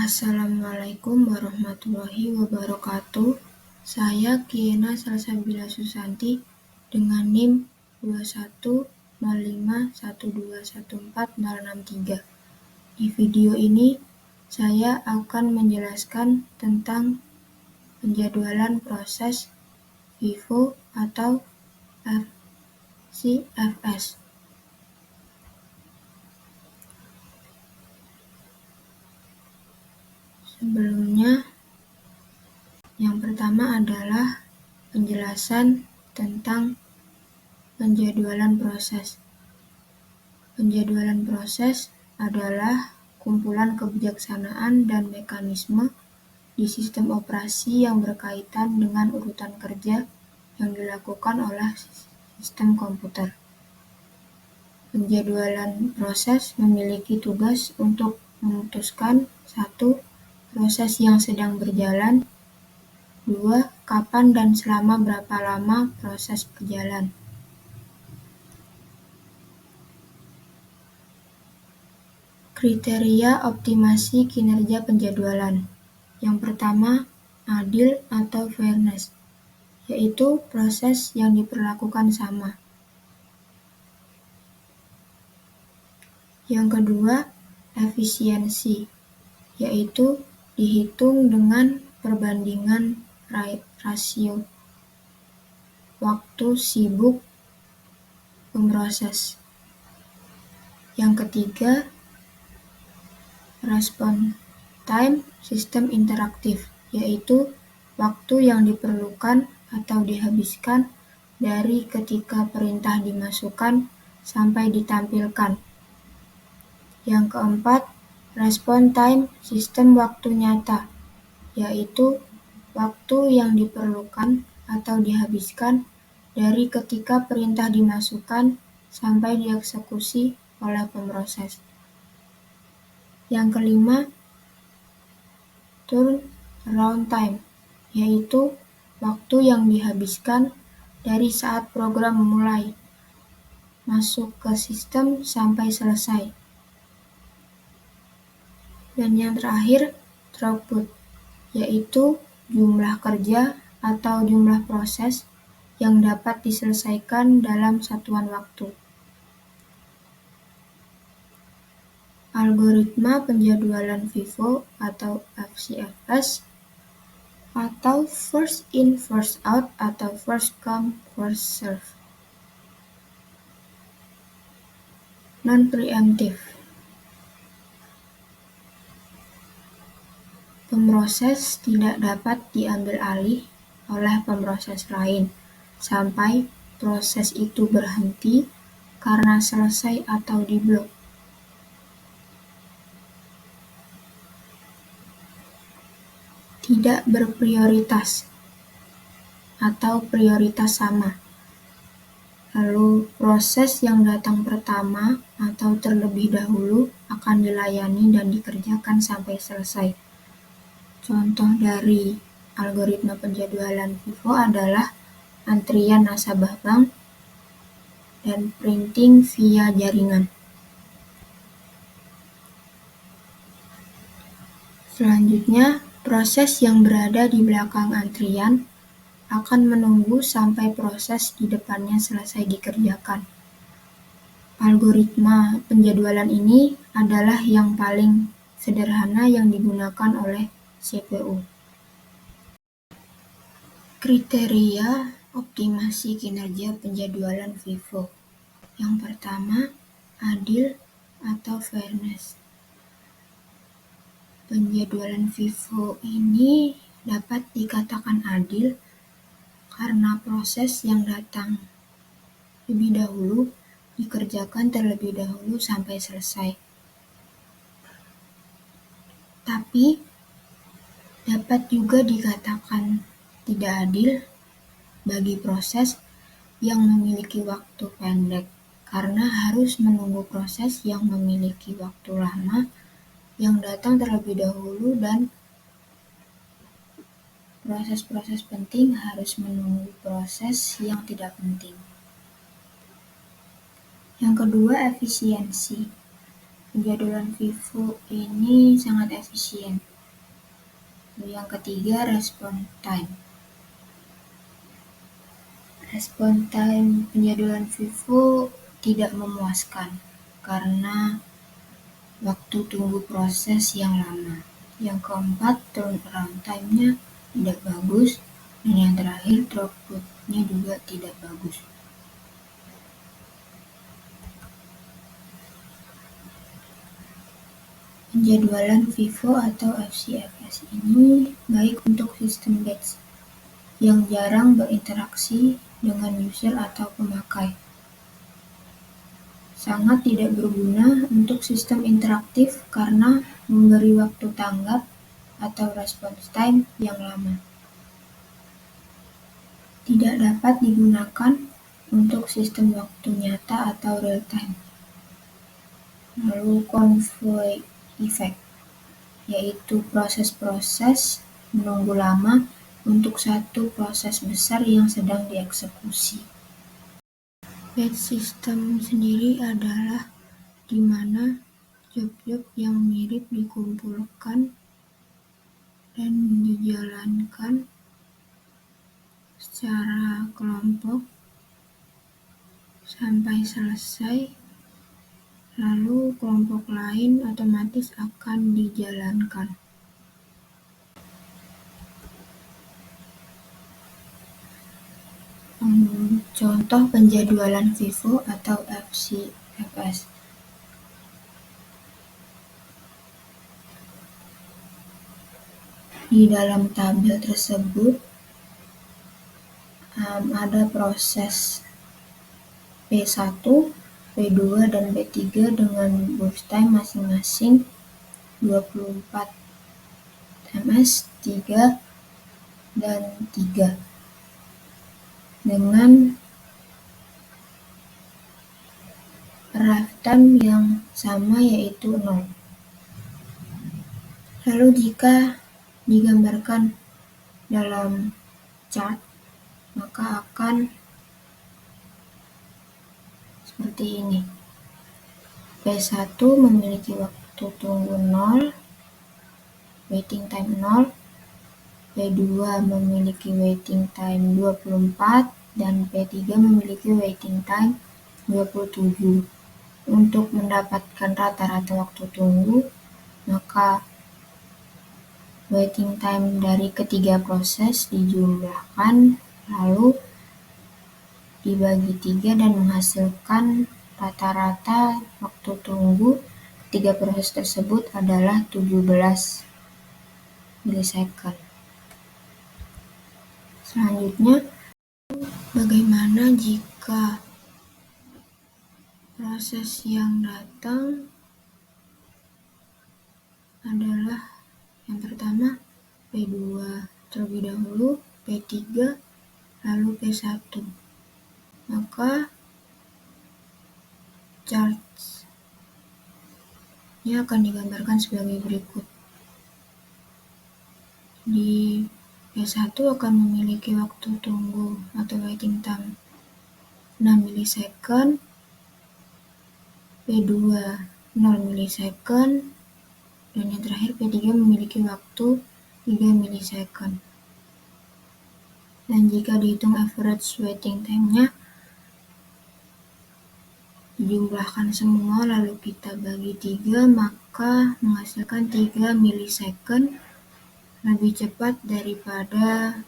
Assalamualaikum warahmatullahi wabarakatuh. Saya Kiena Salsabila Susanti dengan NIM 21051214063. Di video ini, saya akan menjelaskan tentang penjadwalan proses FIFO atau FCFS. Sebelumnya, yang pertama adalah penjelasan tentang penjadwalan proses. Penjadwalan proses adalah kumpulan kebijaksanaan dan mekanisme di sistem operasi yang berkaitan dengan urutan kerja yang dilakukan oleh sistem komputer. Penjadwalan proses memiliki tugas untuk memutuskan 1. Proses yang sedang berjalan. 2. Kapan dan selama berapa lama proses berjalan. Kriteria optimasi kinerja penjadwalan. Yang pertama, adil atau fairness, yaitu proses yang diperlakukan sama. Yang kedua, efisiensi, yaitu dihitung dengan perbandingan rasio waktu sibuk pemroses. Yang ketiga, response time sistem interaktif, yaitu waktu yang diperlukan atau dihabiskan dari ketika perintah dimasukkan sampai ditampilkan. Yang keempat, response time sistem waktu nyata, yaitu waktu yang diperlukan atau dihabiskan dari ketika perintah dimasukkan sampai dieksekusi oleh pemroses. Yang kelima, turnaround time, yaitu waktu yang dihabiskan dari saat program mulai masuk ke sistem sampai selesai. Dan yang terakhir, throughput, yaitu jumlah kerja atau jumlah proses yang dapat diselesaikan dalam satuan waktu. Algoritma penjadwalan FIFO atau FCFS atau first in first out atau first come first serve. Non-preemptive. Pemroses tidak dapat diambil alih oleh pemroses lain sampai proses itu berhenti karena selesai atau diblok. Tidak berprioritas atau prioritas sama. Lalu proses yang datang pertama atau terlebih dahulu akan dilayani dan dikerjakan sampai selesai. Contoh dari algoritma penjadwalan FIFO adalah antrian nasabah bank dan printing via jaringan. Selanjutnya, proses yang berada di belakang antrian akan menunggu sampai proses di depannya selesai dikerjakan. Algoritma penjadwalan ini adalah yang paling sederhana yang digunakan oleh CPU. Kriteria optimasi kinerja penjadwalan FIFO. Yang pertama, adil atau fairness. Penjadwalan FIFO ini dapat dikatakan adil karena proses yang datang lebih dahulu dikerjakan terlebih dahulu sampai selesai. Tapi dapat juga dikatakan tidak adil bagi proses yang memiliki waktu pendek karena harus menunggu proses yang memiliki waktu lama yang datang terlebih dahulu dan proses-proses penting harus menunggu proses yang tidak penting. Yang kedua, efisiensi. Penjadwalan FIFO ini sangat efisien Yang ketiga, response time. Response time penjadwalan FIFO tidak memuaskan karena waktu tunggu proses yang lama. Yang keempat, turnaround time-nya tidak bagus. Dan yang terakhir, throughput-nya juga tidak bagus. Penjadwalan FIFO atau FCFS ini baik untuk sistem batch yang jarang berinteraksi dengan user atau pemakai. Sangat tidak berguna untuk sistem interaktif karena memberi waktu tanggap atau response time yang lama. Tidak dapat digunakan untuk sistem waktu nyata atau real time. Lalu convoy effect, yaitu proses-proses menunggu lama untuk satu proses besar yang sedang dieksekusi. Batch system sendiri adalah di mana job-job yang mirip dikumpulkan dan dijalankan secara kelompok sampai selesai, lalu kelompok lain otomatis akan dijalankan. Contoh penjadwalan FIFO atau FCFS. Di dalam tabel tersebut ada proses P1, P2, dan P3 dengan burst time masing-masing 24 ms, 3, dan 3 dengan arrive time yang sama yaitu 0. Lalu jika digambarkan dalam chart, maka akan seperti ini. P1 memiliki waktu tunggu 0, waiting time 0, P2 memiliki waiting time 24, dan P3 memiliki waiting time 27. Untuk mendapatkan rata-rata waktu tunggu, maka waiting time dari ketiga proses dijumlahkan, lalu dibagi 3 dan menghasilkan rata-rata waktu tunggu ketiga proses tersebut adalah 17 milisecond. Selanjutnya, bagaimana jika proses yang datang adalah yang pertama P2 terlebih dahulu, P3, lalu P1. Maka chartnya akan digambarkan sebagai berikut. Di P1 akan memiliki waktu tunggu atau waiting time 6 milisecond, P2 0 milisecond, dan yang terakhir P3 memiliki waktu 3 milisecond. Dan jika dihitung average waiting time-nya, dijumlahkan semua lalu kita bagi 3, maka menghasilkan 3 milisecond, lebih cepat daripada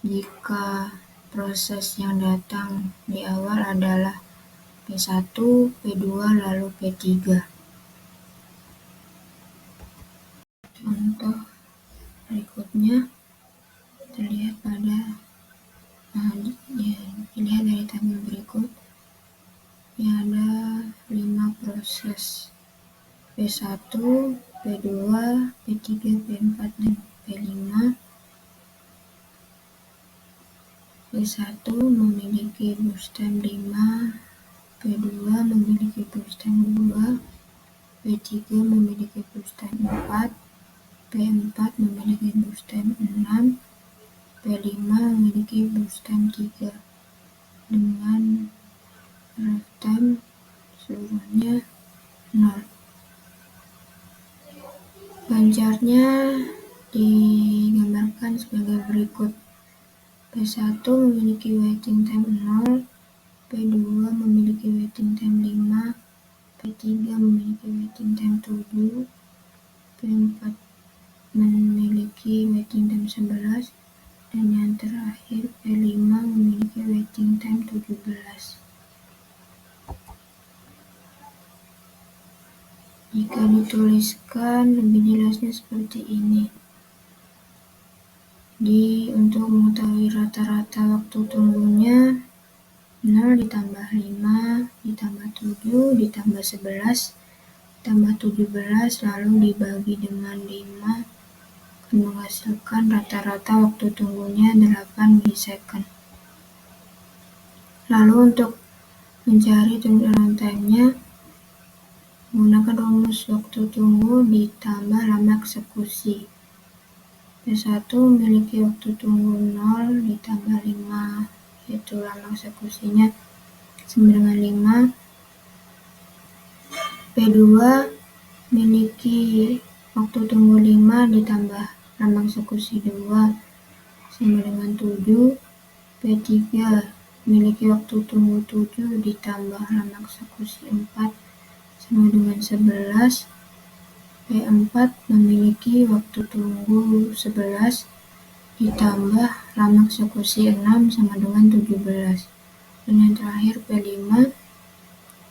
jika proses yang datang di awal adalah P1, P2, lalu P3. Contoh berikutnya terlihat dilihat dari tabel berikut. Ini ada 5 proses P1, P2, P3, P4, dan P5. P1 memiliki burst time 5, P2 memiliki burst time 2, P3 memiliki burst time 4, P4 memiliki burst time 6, P5 memiliki burst time 3, dengan arrive time seluruhnya 0. Ganjarnya digambarkan sebagai berikut. P1 memiliki waiting time 0, P2 memiliki waiting time 5, P3 memiliki waiting time 7, P4 memiliki waiting time 11, dan yang terakhir P5 memiliki waiting time 17. Jika dituliskan lebih jelasnya seperti ini. Untuk mengetahui rata-rata waktu tunggunya, 0 ditambah 5, ditambah 7, ditambah 11, ditambah 17, lalu dibagi dengan 5, akan menghasilkan rata-rata waktu tunggunya 8 milisecond. Lalu untuk mencari turnaround time-nya, menggunakan rumus waktu tunggu ditambah lama eksekusi. P1 memiliki waktu tunggu 0 ditambah 5, yaitu lama eksekusinya sama dengan 5. P2 memiliki waktu tunggu 5 ditambah lama eksekusi 2 sama dengan 7. P3 memiliki waktu tunggu 7 ditambah lama eksekusi 4 sama dengan 11. P4 memiliki waktu tunggu 11 ditambah lama eksekusi 6 sama dengan 17. Dan yang terakhir P5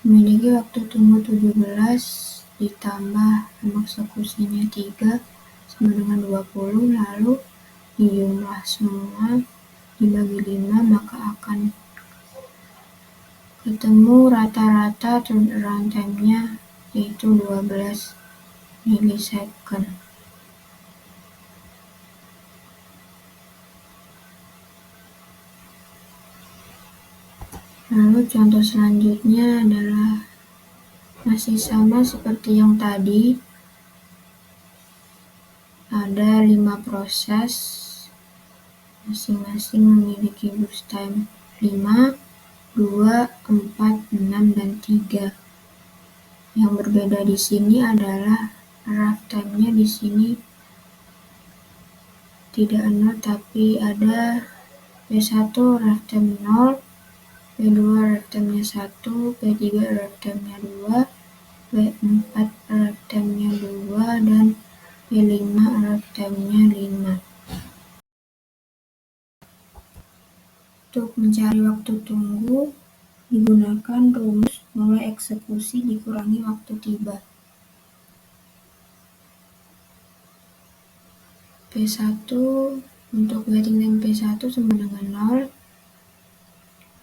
memiliki waktu tunggu 17 ditambah lama eksekusinya 3 sama dengan 20, lalu dijumlah semua dibagi 5, maka akan ketemu rata-rata turnaround time-nya, yaitu 12 milisecond. Lalu contoh selanjutnya adalah masih sama seperti yang tadi. Ada 5 proses, masing-masing memiliki burst time 5, 2, 4, 6, dan 3. Yang berbeda di sini adalah rough time-nya di sini tidak 0, tapi ada P1 rough time 0, P2 rough time-nya 1, P3 rough time-nya 2, P4 rough time-nya 2, dan P5 rough time-nya 5. Untuk mencari waktu tunggu, digunakan rumus mulai eksekusi dikurangi waktu tiba. P1 untuk waiting time P1 sama dengan 0.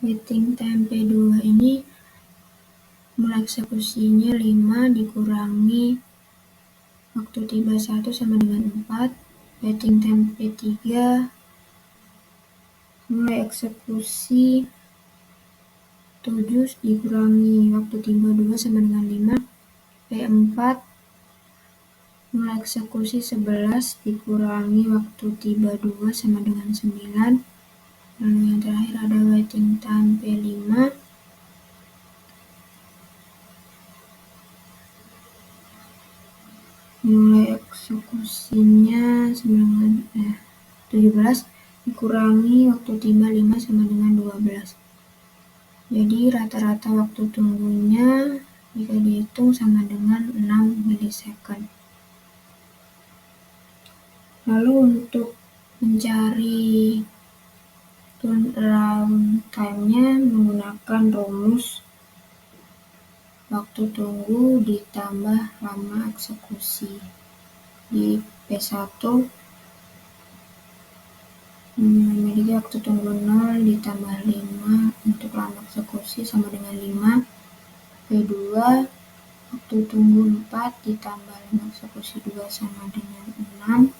Waiting time P2 ini mulai eksekusinya 5 dikurangi waktu tiba 1 sama dengan 4. Waiting time P3 mulai eksekusi 7 dikurangi waktu tiba 2 sama dengan 5. P4 mulai eksekusi 11 dikurangi waktu tiba 2 sama dengan 9. Lalu yang terakhir ada waiting time P5 mulai eksekusinya sama dengan 17 dikurangi waktu tiba 5 sama dengan 12. Jadi rata-rata waktu tunggunya jika dihitung sama dengan 6 milisecond. Lalu untuk mencari turnaround time-nya menggunakan rumus waktu tunggu ditambah lama eksekusi. Di P1 memiliki waktu tunggu 0 ditambah 5 untuk lama eksekusi sama dengan 5. P2 waktu tunggu 4 ditambah lama eksekusi 2 sama dengan 6.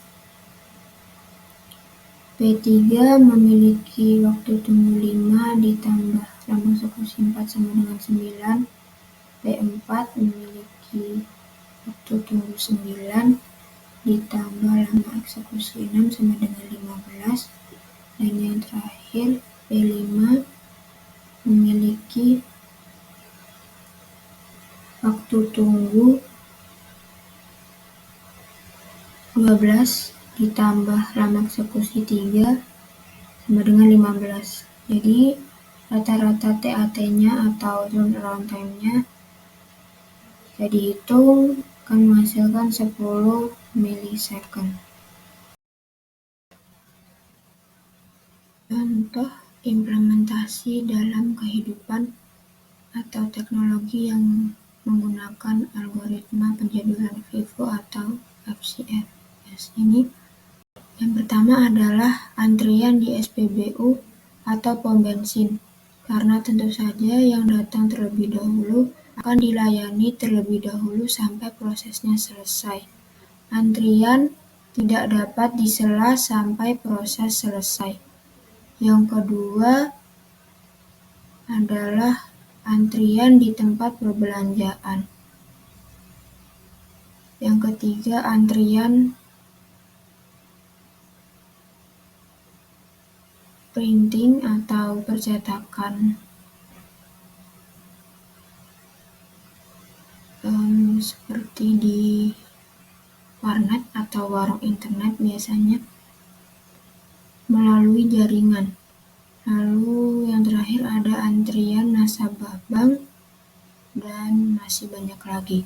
P3 memiliki waktu tunggu 5 ditambah lama eksekusi 4 sama dengan 9. P4 memiliki waktu tunggu 9 ditambah lama eksekusi 6 sama dengan 15. Dan yang terakhir P5 memiliki waktu tunggu 12 ditambah lama eksekusi 3 sama dengan 15. Jadi rata-rata TAT-nya atau turnaround time-nya bisa dihitung akan menghasilkan 10 milisecond. Contoh implementasi dalam kehidupan atau teknologi yang menggunakan algoritma penjadwalan FIFO atau FCFS ini. Yang pertama adalah antrian di SPBU atau pom bensin, karena tentu saja yang datang terlebih dahulu akan dilayani terlebih dahulu sampai prosesnya selesai. Antrian tidak dapat disela sampai proses selesai. Yang kedua adalah antrian di tempat perbelanjaan. Yang ketiga, antrian printing atau percetakan. Seperti di warnet atau warung internet biasanya melalui jaringan. Lalu yang terakhir ada antrian nasabah bank dan masih banyak lagi.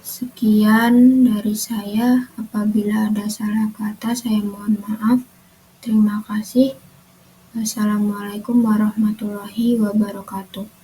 Sekian dari saya. Apabila ada salah kata, saya mohon maaf. Terima kasih. Wassalamualaikum warahmatullahi wabarakatuh.